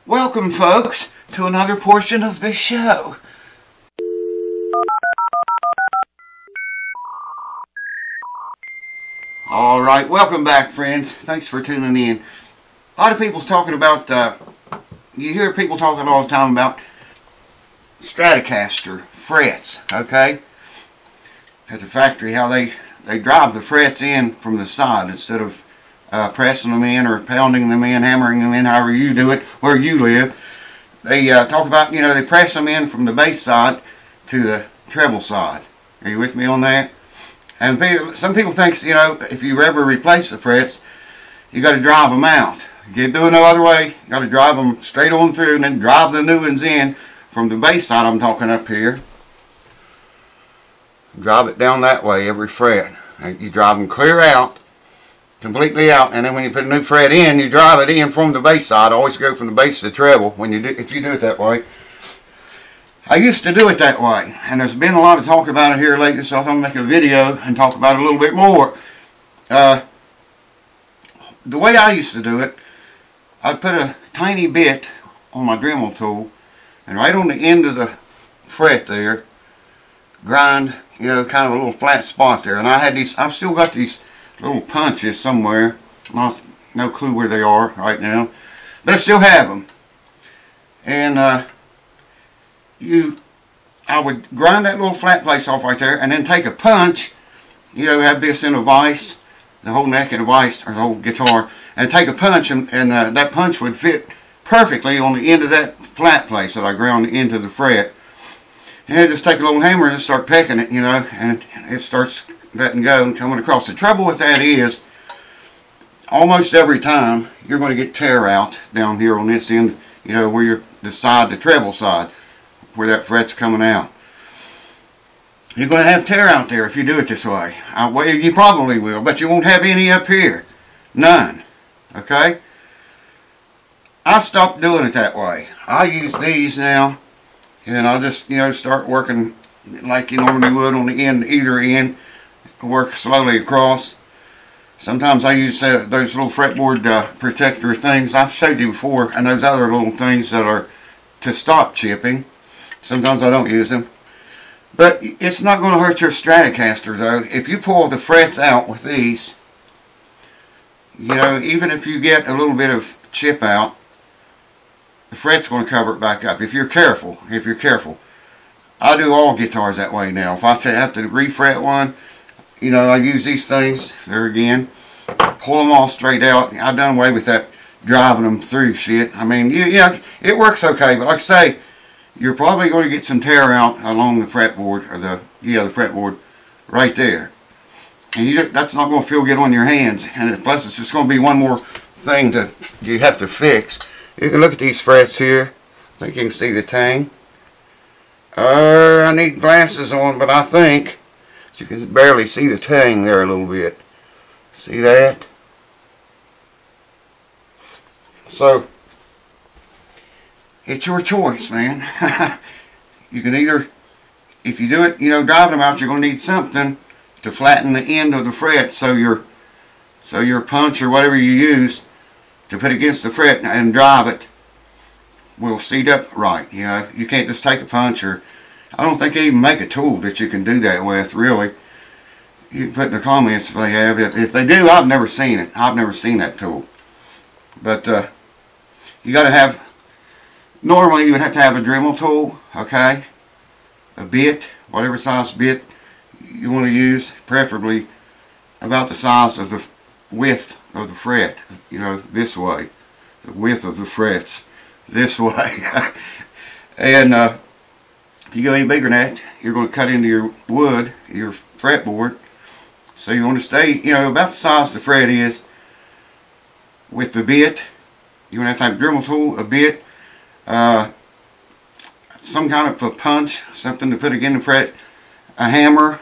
Welcome, folks, to another portion of the show. Alright, welcome back, friends. Thanks for tuning in. A lot of people's talking about, you hear people talking all the time about stratocaster frets, okay? At the factory, how they drive the frets in from the side instead of pressing them in or pounding them in, hammering them in, however you do it, where you live. They talk about, you know, they press them in from the bass side to the treble side. Are you with me on that? And some people think, you know, if you ever replace the frets, you got to drive them out. You can't do it no other way. You got to drive them straight on through and then drive the new ones in from the bass side I'm talking up here. Drive it down that way, every fret. You drive them clear out, completely out, and then when you put a new fret in, you drive it in from the bass side. Always go from the bass to the treble when you do, if you do it that way. I used to do it that way, and there's been a lot of talk about it here lately, so I thought I'd make a video and talk about it a little bit more. The way I used to do it, I'd put a tiny bit on my Dremel tool, and right on the end of the fret there, grind, you know, kind of a little flat spot there. And I had these, I've still got these little punches somewhere. No clue where they are right now, but I still have them. And I would grind that little flat place off right there, and then take a punch, you know, have this in a vise, the whole neck in a vise, or the whole guitar, and take a punch, and that punch would fit perfectly on the end of that flat place that I ground into the fret. And I just take a little hammer and just start pecking it, you know, and it starts letting go and coming across. The trouble with that is, almost every time, you're going to get tear out down here on this end, you know, where you're the treble side, where that fret's coming out. You're going to have tear out there if you do it this way. Well, you probably will, but you won't have any up here. None. Okay? I stopped doing it that way. I use these now, and I'll just, you know, start working like you normally would on the end, either end, work slowly across. Sometimes I use those little fretboard protector things I've showed you before, and those other little things that are to stop chipping. Sometimes I don't use them. But it's not going to hurt your stratocaster, though. If you pull the frets out with these, you know, even if you get a little bit of chip out, the fret's going to cover it back up if you're careful. I do all guitars that way now. If I have to refret one, you know, I use these things there again, pull them all straight out. I've done away with that driving them through shit. I mean, yeah, it works okay, but like I say, you're probably going to get some tear out along the fretboard, or the fretboard right there. And that's not going to feel good on your hands. And plus, it's just going to be one more thing that you have to fix. You can look at these frets here. I think you can see the tang. I need glasses on, but I think you can barely see the tang there a little bit. See that? So, it's your choice, man. You can either, if you do it, you know, driving them out, you're going to need something to flatten the end of the fret, so your punch or whatever you use to put against the fret and drive it will seat up right. You know, you can't just take a punch, or I don't think they even make a tool that you can do that with, really. You can put in the comments if they have. If they do, I've never seen it. I've never seen that tool. But you got to have, normally you would have to have a Dremel tool, okay? A bit, whatever size bit you want to use, preferably about the size of the width of the fret, you know, this way. The width of the frets, this way. And if you go any bigger than that, you're going to cut into your wood, your fretboard. So you want to stay, you know, about the size the fret is. With the bit, you're going to have a Dremel tool, a bit, some kind of a punch, something to put against the fret, a hammer,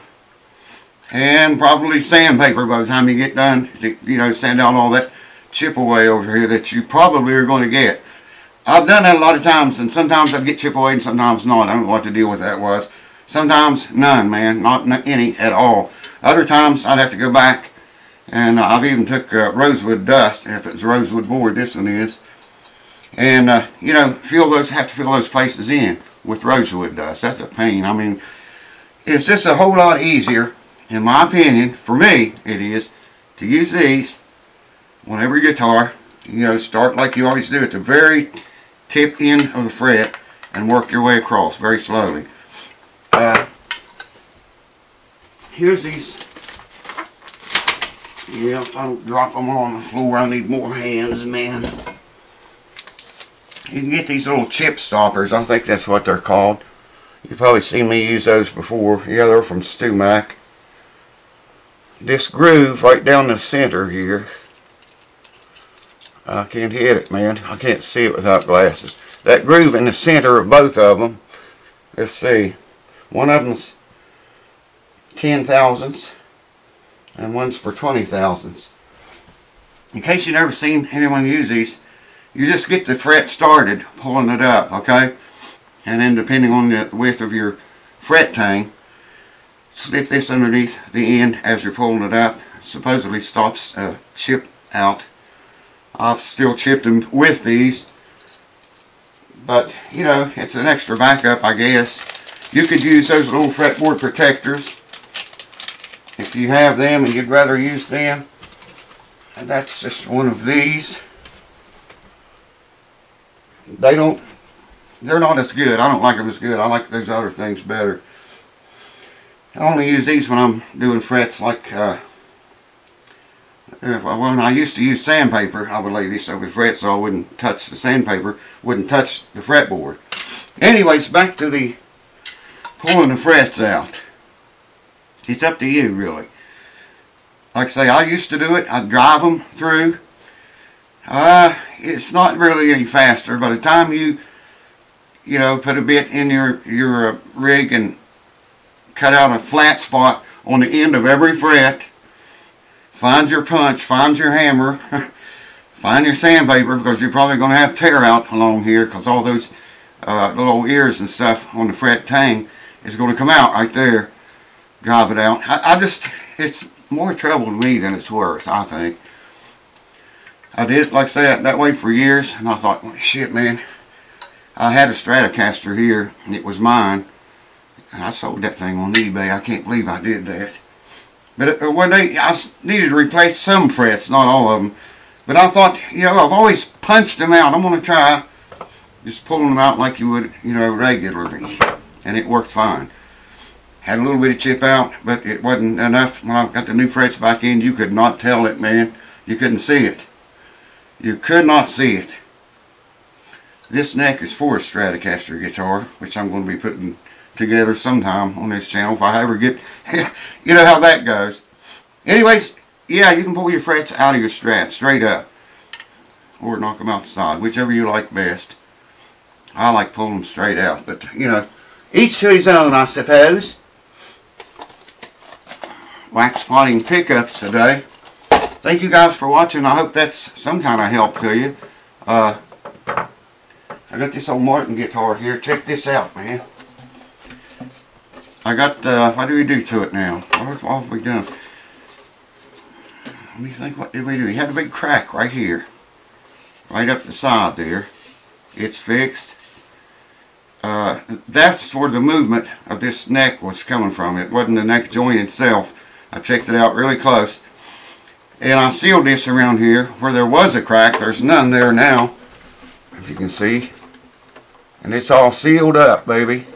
and probably sandpaper by the time you get done to, you know, sand out all that chip away over here that you probably are going to get. I've done that a lot of times, and sometimes I'd get chip away and sometimes not. I don't know what the deal with that was. Sometimes none, man, not any at all. Other times I'd have to go back, and I've even took rosewood dust, if it's rosewood board, this one is, And you know, have to fill those places in with rosewood dust. That's a pain. I mean, it's just a whole lot easier, in my opinion, for me it is, to use these on every guitar. You know, start like you always do at the very tip end of the fret and work your way across very slowly. Here's these. Yeah, if I don't drop them on the floor, I need more hands, man. You can get these little chip stoppers. I think that's what they're called. You've probably seen me use those before. Yeah, they're from Stu Mac. This groove right down the center here. I can't hit it, man. I can't see it without glasses. That groove in the center of both of them. Let's see. One of them's 10 thousandths and one's for 20 thousandths. In case you've never seen anyone use these, you just get the fret started pulling it up, okay? And then depending on the width of your fret tang, slip this underneath the end as you're pulling it up. Supposedly stops chip out. I've still chipped them with these, but you know, it's an extra backup, I guess. You could use those little fretboard protectors if you have them and you'd rather use them. And that's just one of these. They're not as good. I don't like them as good. I like those other things better. I only use these when I'm doing frets like, when I used to use sandpaper, I would lay this over the fret so I wouldn't touch the sandpaper, wouldn't touch the fretboard. Anyways, back to the pulling the frets out. It's up to you, really. Like I say, I used to do it. I'd drive them through. It's not really any faster. By the time you know, put a bit in your rig and cut out a flat spot on the end of every fret, find your punch, find your hammer, find your sandpaper, because you're probably going to have tear out along here, because all those little ears and stuff on the fret tang is going to come out right there. Drive it out. It's more trouble to me than it's worth, I think. I did, like I said, that way for years, and I thought, well, shit, man, I had a stratocaster here, and it was mine. And I sold that thing on eBay. I can't believe I did that. But one day, I needed to replace some frets, not all of them. But I thought, you know, I've always punched them out. I'm going to try just pulling them out like you would, you know, regularly. And it worked fine. Had a little bit of chip out, but it wasn't enough. When I got the new frets back in, you could not tell it, man. You couldn't see it. You could not see it. This neck is for a Stratocaster guitar, which I'm going to be putting together sometime on this channel if I ever get, you know how that goes. Anyways, yeah, you can pull your frets out of your Strat straight up, or knock them out the side, whichever you like best. I like pulling them straight out, but you know, each to his own, I suppose. Wax potting pickups today. Thank you guys for watching. I hope that's some kind of help to you. I got this old Martin guitar here. Check this out, man. I got, what do we do to it now? What have we done? Let me think, what did we do? We had a big crack right here. Right up the side there. It's fixed. That's where the movement of this neck was coming from. It wasn't the neck joint itself. I checked it out really close. And I sealed this around here. Where there was a crack, there's none there now. If you can see. And it's all sealed up, baby.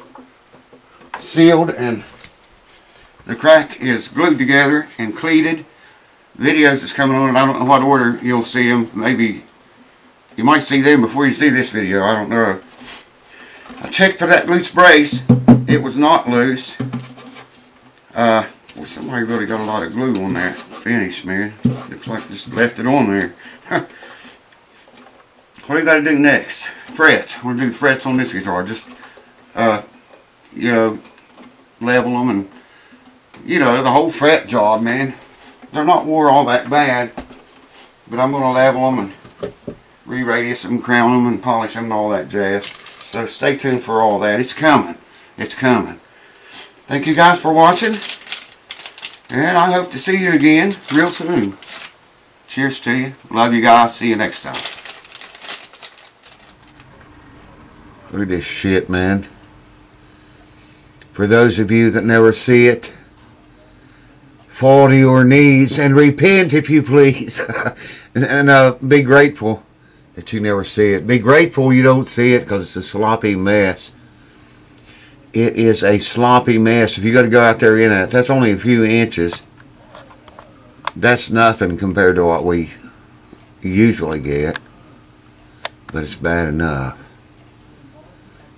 Sealed, and the crack is glued together and cleated. Videos is coming on. I don't know what order you'll see them. Maybe you might see them before you see this video. I don't know. I checked for that loose brace. It was not loose. Well, somebody really got a lot of glue on that finish, man. Looks like just left it on there. What do you got to do next? Frets. I'm going to do the frets on this guitar. Just, you know, level them and, you know, the whole fret job, man. They're not wore all that bad, but I'm going to level them and re-radius them, crown them, and polish them and all that jazz. So stay tuned for all that. It's coming. It's coming. Thank you guys for watching, and I hope to see you again real soon. Cheers to you. Love you guys. See you next time. Look at this shit, man. For those of you that never see it, fall to your knees and repent, if you please. and be grateful that you never see it. Be grateful you don't see it, because it's a sloppy mess. It is a sloppy mess. If you got to go out there in it, that's only a few inches. That's nothing compared to what we usually get. But it's bad enough.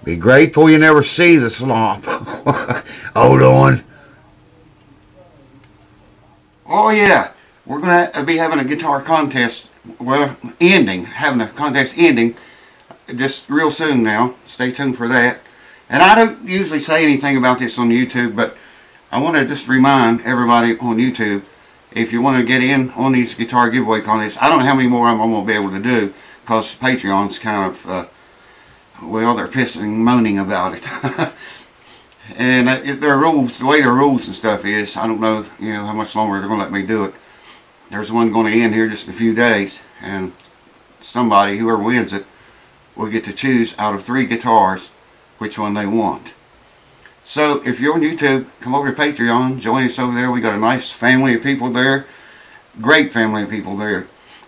Be grateful you never see the slop. Hold on. Oh yeah, we're going to be having a guitar contest. Well, having a contest ending just real soon now. Stay tuned for that. And I don't usually say anything about this on YouTube, but I want to just remind everybody on YouTube, if you want to get in on these guitar giveaway contests, I don't know how many more I'm going to be able to do, because Patreon's kind of, well, they're pissing and moaning about it. And their rules, the way their rules and stuff is, I don't know, how much longer they're going to let me do it. There's one going to end here just in a few days, and somebody, whoever wins it, will get to choose out of 3 guitars which one they want. So if you're on YouTube, come over to Patreon, join us over there. We got a nice family of people there, great family of people there.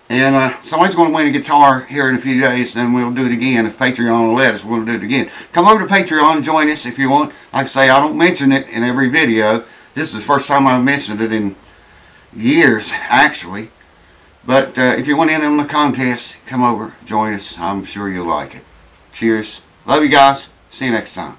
And somebody's going to win a guitar here in a few days, then we'll do it again. If Patreon will let us, we'll do it again. Come over to Patreon and join us if you want. Like I say, I don't mention it in every video. This is the first time I've mentioned it in years, actually. But if you want in on the contest, come over, join us. I'm sure you'll like it. Cheers. Love you guys. See you next time.